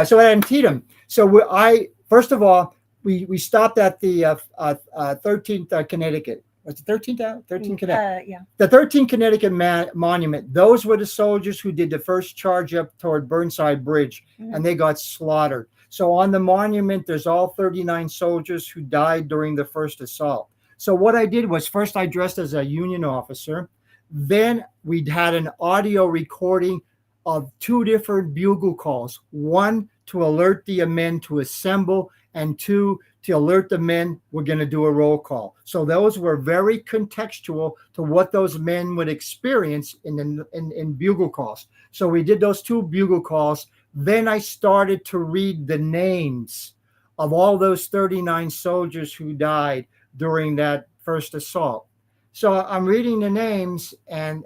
So at Antietam. So I first of all we stopped at the 13th Connecticut. What's the 13th out? 13th Connecticut. Yeah. The 13th Connecticut Monument. Those were the soldiers who did the first charge up toward Burnside Bridge, and they got slaughtered. So on the monument, there's all 39 soldiers who died during the first assault. So what I did was first I dressed as a Union officer. Then we had an audio recording of two different bugle calls, one to alert the men to assemble, and two to alert the men we're going to do a roll call. So those were very contextual to what those men would experience in bugle calls. So we did those two bugle calls. Then I started to read the names of all those 39 soldiers who died during that first assault. So I'm reading the names, and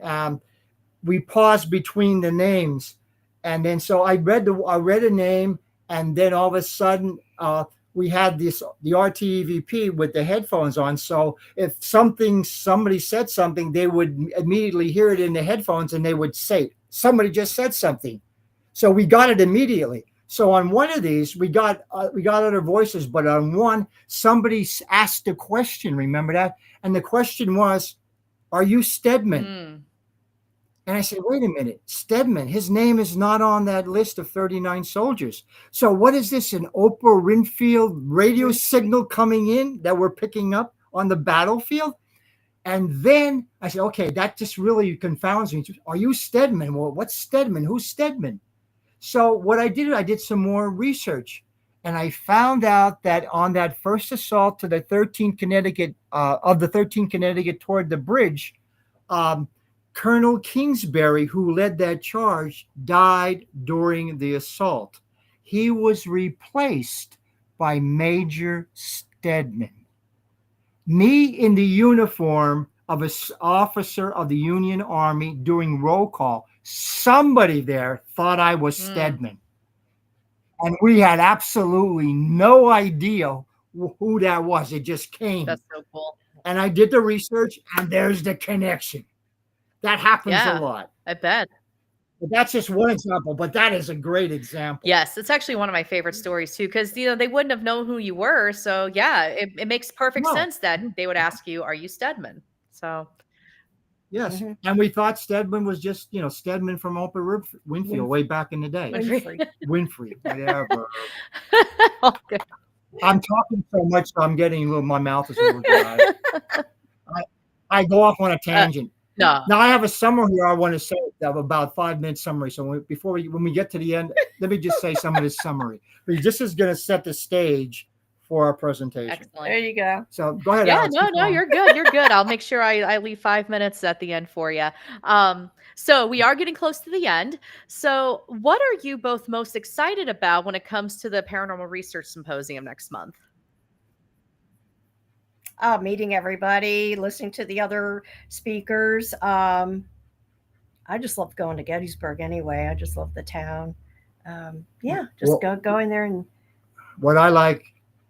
we paused between the names, and then so I read a name, and then all of a sudden we had the RTEVP with the headphones on. So if somebody said something, they would immediately hear it in the headphones, and they would say somebody just said something. So we got it immediately. So on one of these, we got other voices, but on one, somebody asked a question. Remember that? And the question was, "Are you Stedman?" Mm, And I said, "Wait a minute, Stedman. His name is not on that list of 39 soldiers. So what is this? An Oprah Winfield radio signal coming in that we're picking up on the battlefield?" And then I said, "Okay, that just really confounds me. Are you Stedman? Well, what's Stedman? Who's Stedman?" So what I did some more research, and I found out that on that first assault to the 13th Connecticut, of the 13th Connecticut toward the bridge, um, Colonel Kingsbury, who led that charge, died during the assault. He was replaced by Major Stedman. Me in the uniform of an officer of the Union Army doing roll call, somebody there thought I was mm, Stedman. And we had absolutely no idea who that was. It just came. that's so cool. And I did the research, and there's the connection. That happens a Yeah, lot. I bet. But that's just one example, but that is a great example. Yes, it's actually one of my favorite stories too, because they wouldn't have known who you were. So yeah, it makes perfect No. sense that they would ask you, "Are you Stedman?" So Yes. Mm-hmm. And we thought Stedman was just, Stedman from Oprah Winfield way back in the day. Winfrey. Winfrey, whatever. Okay. I'm talking so much, so I'm getting a little, my mouth is a little dry. I go off on a tangent. No, Now I have a summary here I want to say of about 5 minute summary. So when we get to the end, let me just say some of this summary. But this is going to set the stage for our presentation. excellent. There you go. So go ahead, Yeah, Alex. no, keep no, going. you're good. You're good. I'll make sure I leave 5 minutes at the end for you. So we are getting close to the end. So what are you both most excited about when it comes to the Paranormal Research Symposium next month? Meeting everybody, listening to the other speakers. I just love going to Gettysburg anyway. I just love the town. Yeah, just Well, go in there and what I like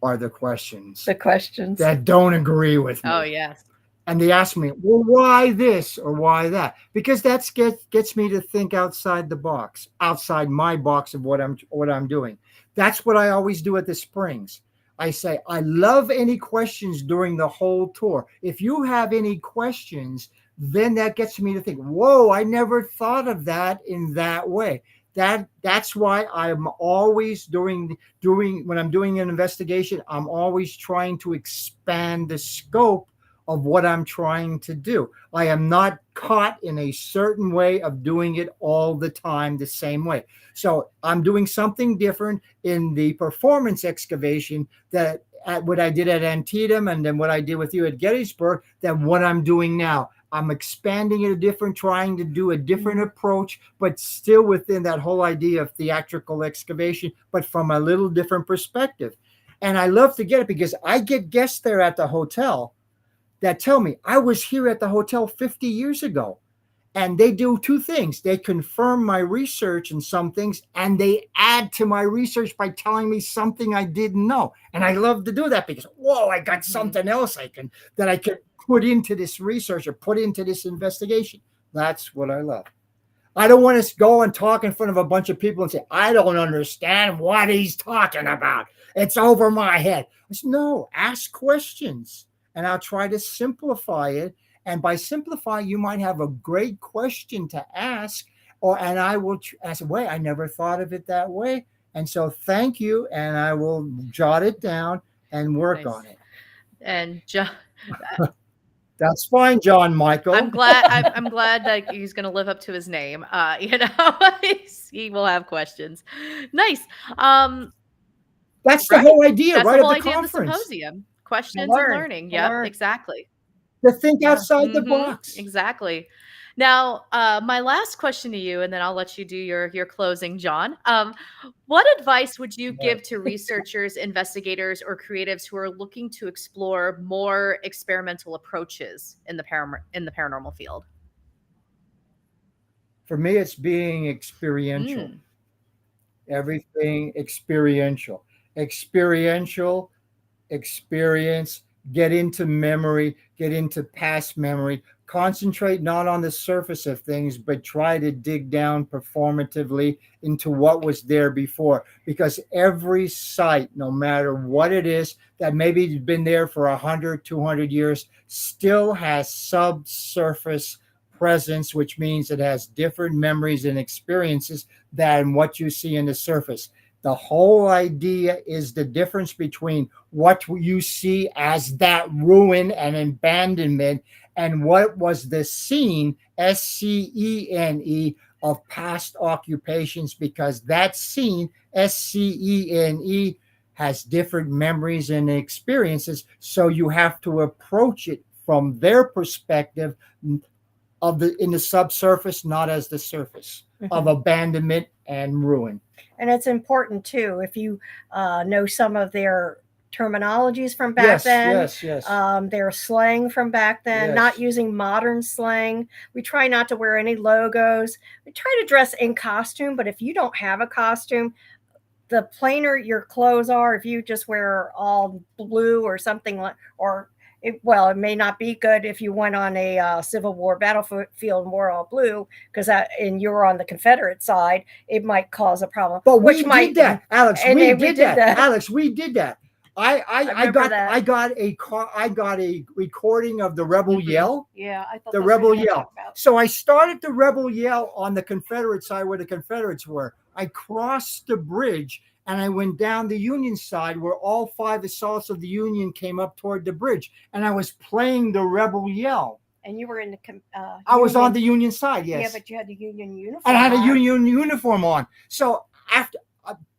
are the questions the questions. that don't agree with me. Oh, yes. And they ask me, well, why this or why that? Because that gets me to think outside the box, outside my box of what I'm doing. That's what I always do at the Springs. I say, I love any questions during the whole tour. If you have any questions, then that gets me to think, whoa, I never thought of that in that way. That's why I'm always doing when I'm doing an investigation, I'm always trying to expand the scope of what I'm trying to do. I am not caught in a certain way of doing it all the time the same way. So I'm doing something different in the performance excavation that at what I did at Antietam and then what I did with you at Gettysburg than what I'm doing now. I'm expanding it a different, trying to do a different approach, but still within that whole idea of theatrical excavation, but from a little different perspective. And I love to get it because I get guests there at the hotel that tell me I was here at the hotel 50 years ago. And they do two things. They confirm my research in some things, and they add to my research by telling me something I didn't know. And I love to do that because, whoa, I got something else I can put into this research or put into this investigation. That's what I love. I don't want to go and talk in front of a bunch of people and say, I don't understand what he's talking about. It's over my head. I said, no, ask questions, and I'll try to simplify it. And by simplify, you might have a great question to ask, and I will ask, wait, I never thought of it that way. And so thank you, and I will jot it down and work on it. And John, that's fine, John Michael. I'm glad that he's going to live up to his name. He will have questions. Nice. That's the whole idea, That's right? The whole of the idea conference. Of the symposium. Questions and learning. Yep, exactly. To think outside the box. Exactly. Now, my last question to you, and then I'll let you do your closing, John. What advice would you give to researchers, investigators, or creatives who are looking to explore more experimental approaches in the paranormal field? For me, it's being experiential. Everything experiential. Experiential, experience, get into memory, get into past memory, concentrate not on the surface of things, but try to dig down performatively into what was there before. Because every site, no matter what it is, that maybe has been there for 100, 200 years, still has subsurface presence, which means it has different memories and experiences than what you see in the surface. The whole idea is the difference between what you see as that ruin and abandonment and what was the scene, SCENE, of past occupations, because that scene, SCENE, has different memories and experiences. So you have to approach it from their perspective in the subsurface, not as the surface of abandonment and ruin. And it's important too, if you know some of their terminologies from back then, their slang from back then, not using modern slang. We try not to wear any logos. We try to dress in costume, but if you don't have a costume, the plainer your clothes are, if you just wear all blue or something like, or it may not be good if you went on a Civil War battlefield and wore all blue, because and you were on the Confederate side, it might cause a problem. But we did that, Alex. We did that, Alex. We did that. I got a recording of the Rebel Yell. Yeah, I thought the Rebel Yell. So I started the Rebel Yell on the Confederate side where the Confederates were. I crossed the bridge and I went down the Union side where all 5 assaults of the Union came up toward the bridge, and I was playing the Rebel Yell. And you were in the I was on the Union side, yes. Yeah, but you had the Union uniform. And I had a Union uniform on. So after.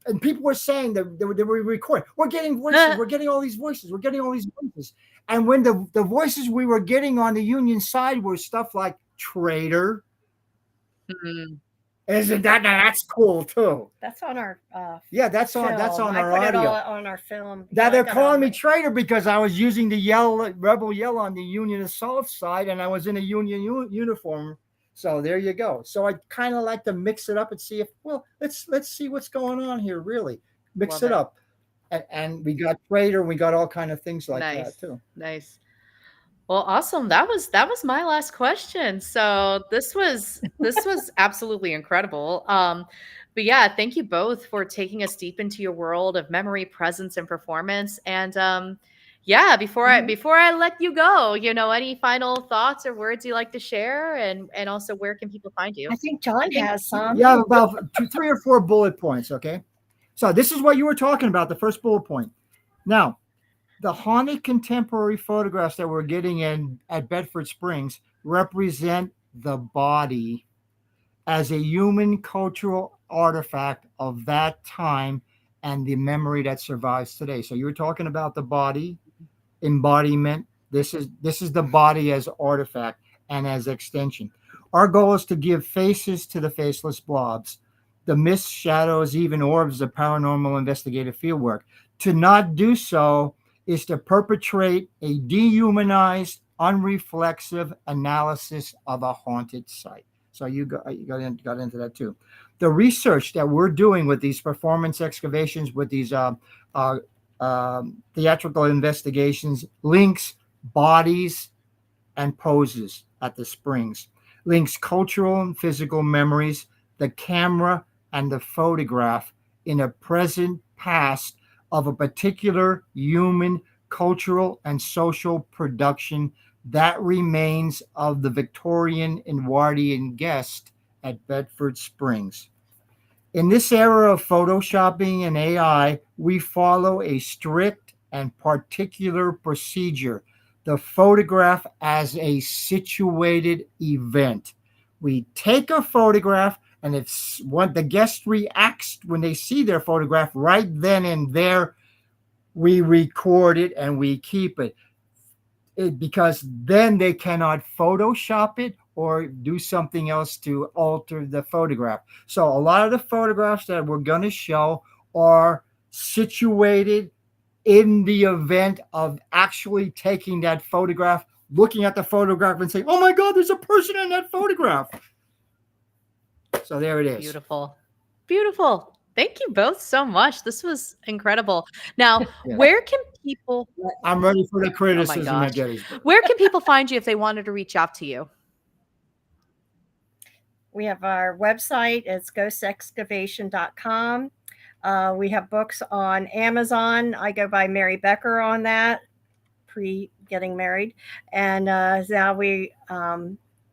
And people were saying that they were recording. We're getting voices. We're getting all these voices. We're getting all these voices. And when the voices we were getting on the Union side were stuff like traitor. Isn't that's cool too? That's on our that's on our audio. On our film. Now they're calling me traitor because I was using the Rebel Yell on the Union assault side, and I was in a Union uniform. So there you go. So I kind of like to mix it up and see if, let's see what's going on here. Really mix it up, and we got traitor, we got all kind of things like that too. Nice. Well, awesome. That was my last question. So this was absolutely incredible. But yeah, thank you both for taking us deep into your world of memory, presence, and performance. And yeah, before I let you go, any final thoughts or words you like to share, and also where can people find you? I think John has some. Yeah, about 3 or 4 bullet points. Okay, so this is what you were talking about. The first bullet point. Now, The haunted contemporary photographs that we're getting in at Bedford Springs represent the body as a human cultural artifact of that time and the memory that survives today. So you were talking about the body embodiment. This is the body as artifact and as extension. Our goal is to give faces to the faceless blobs, the myths, shadows, even orbs of paranormal investigative fieldwork. To not do so is to perpetrate a dehumanized, unreflexive analysis of a haunted site. So got into that too. The research that we're doing with these performance excavations, with these uh, theatrical investigations, links bodies and poses at the springs, links cultural and physical memories, the camera and the photograph in a present past of a particular human cultural and social production that remains of the Victorian Edwardian guest at Bedford Springs. In this era of photoshopping and AI, we follow a strict and particular procedure, the photograph as a situated event. We take a photograph, and if what the guest reacts when they see their photograph right then and there, we record it and we keep it because then they cannot Photoshop it or do something else to alter the photograph. So a lot of the photographs that we're going to show are situated in the event of actually taking that photograph, looking at the photograph and saying, "Oh my God, there's a person in that photograph." So there it is. Beautiful. Beautiful. Thank you both so much. This was incredible. Now, Yeah. where can people I'm ready for the Oh my criticism at gosh. Gettysburg. Where can people find you if they wanted to reach out to you? We have our website. It's ghostexcavation.com. We have books on Amazon. I go by Mary Becker on that, pre getting married. And now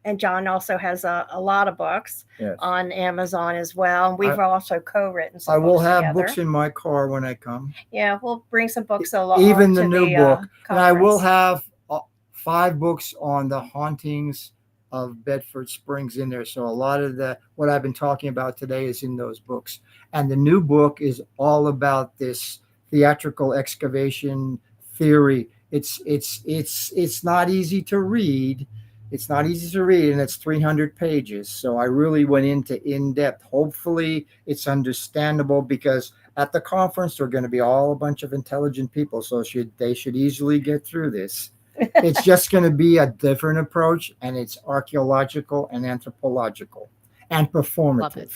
and John also has a lot of books Yes. on Amazon as well. And we've also co-written some I will books have together. books in my car when I come. Yeah, we'll bring some books along. Even the new book. And I will conference. have 5 books on the hauntings of Bedford Springs in there. So a lot of what I've been talking about today is in those books. And the new book is all about this theatrical excavation theory. It's not easy to read. It's not easy to read, and it's 300 pages. So I really went into in depth. Hopefully, it's understandable because at the conference there are going to be all a bunch of intelligent people, so they should easily get through this. It's just going to be a different approach, and it's archaeological and anthropological and performative. Love it.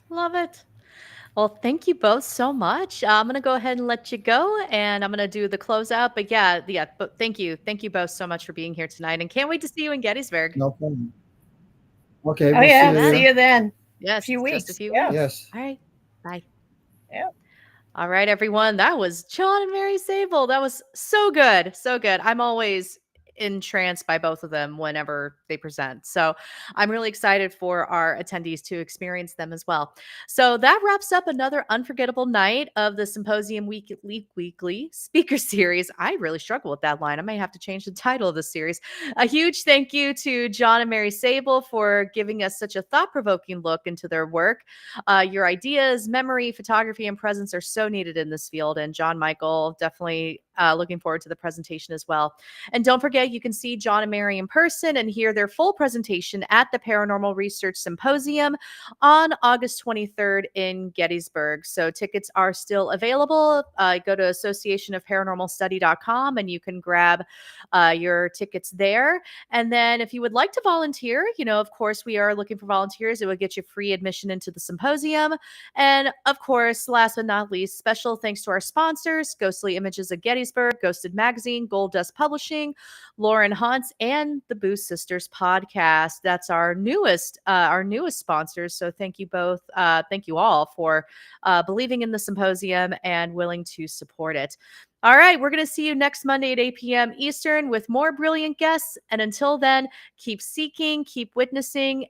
Love it. Well, thank you both so much. I'm going to go ahead and let you go, and I'm going to do the closeout. But yeah, but thank you. Thank you both so much for being here tonight, and can't wait to see you in Gettysburg. No problem. Okay, Oh, we'll yeah. see you See you then. Yes, Few just a weeks. few Yeah. weeks. Yes. All right. Bye. Yeah. All right, everyone. That was John and Mary Sabol. That was so good. So good. I'm always entranced by both of them whenever they present. So I'm really excited for our attendees to experience them as well. So that wraps up another unforgettable night of the Symposium Weekly Speaker Series. I really struggle with that line. I may have to change the title of the series. A huge thank you to John and Mary Sabol for giving us such a thought-provoking look into their work. Your ideas, memory, photography, and presence are so needed in this field. And John Michael, definitely looking forward to the presentation as well. And don't forget, you can see John and Mary in person and hear their full presentation at the Paranormal Research Symposium on August 23rd in Gettysburg. So tickets are still available. Go to associationofparanormalstudy.com and you can grab your tickets there. And then if you would like to volunteer, of course, we are looking for volunteers. It will get you free admission into the symposium. And of course, last but not least, special thanks to our sponsors, Ghostly Images of Gettysburg, Ghosted Magazine, Gold Dust Publishing, Lauren Huntz, and the Boo Sisters podcast. That's our newest sponsors. So thank you both. Thank you all for believing in the symposium and willing to support it. All right, we're going to see you next Monday at 8 p.m. Eastern with more brilliant guests. And until then, keep seeking, keep witnessing,